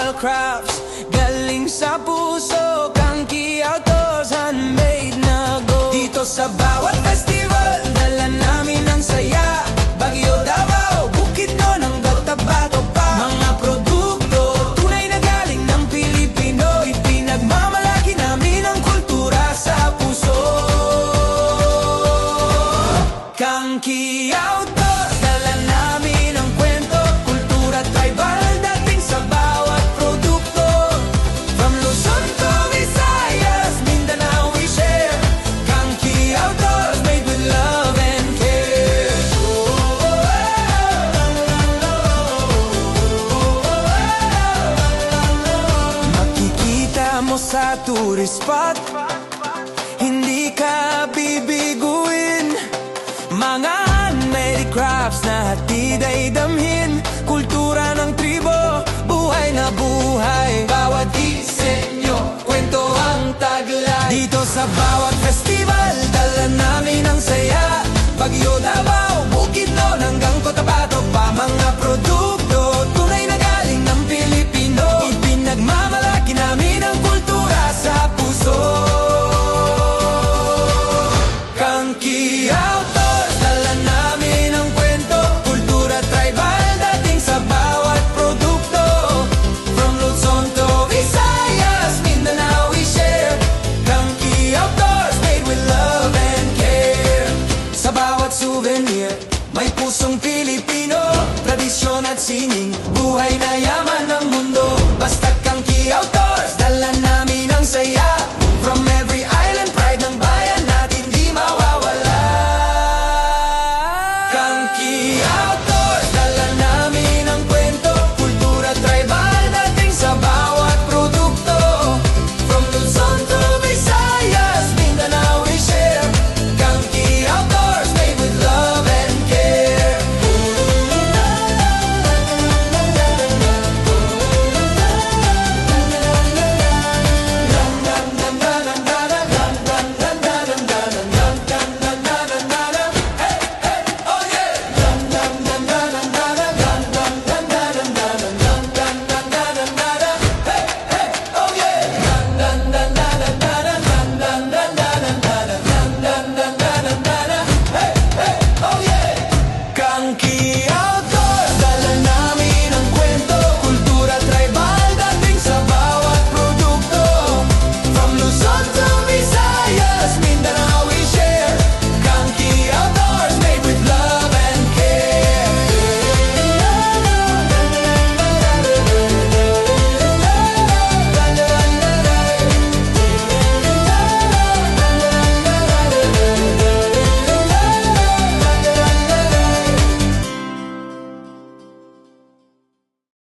local crafts, galing sa puso. Kangki Outdoors, handmade na go. Dito sa bawat festival, dala namin ang saya. Baguio, Davao, Bukidnon hanggang Tabato pa. Mga produkto, tunay na galing ng Pilipino. Ipinagmamalaki namin ang kultura sa puso. Kangki Outdoors, dala namin ang kwento, kultura tribal dating sa bawat produkto. From Luzon to Visayas, Mindanao we share. Kangki Outdoors, made with love and care. Makikita mo sa tourist spot, hindi ka bibiguin. Mga handmade crafts na hatid ay damhin. Kultura ng tribo, buhay na buhay. Bawat disenyo, kwento ang taglay. Dito sa bawat festival, dala namin ang saya. Baguio, Davao, Bukidnon hanggang Cotabato pa. Mga produkto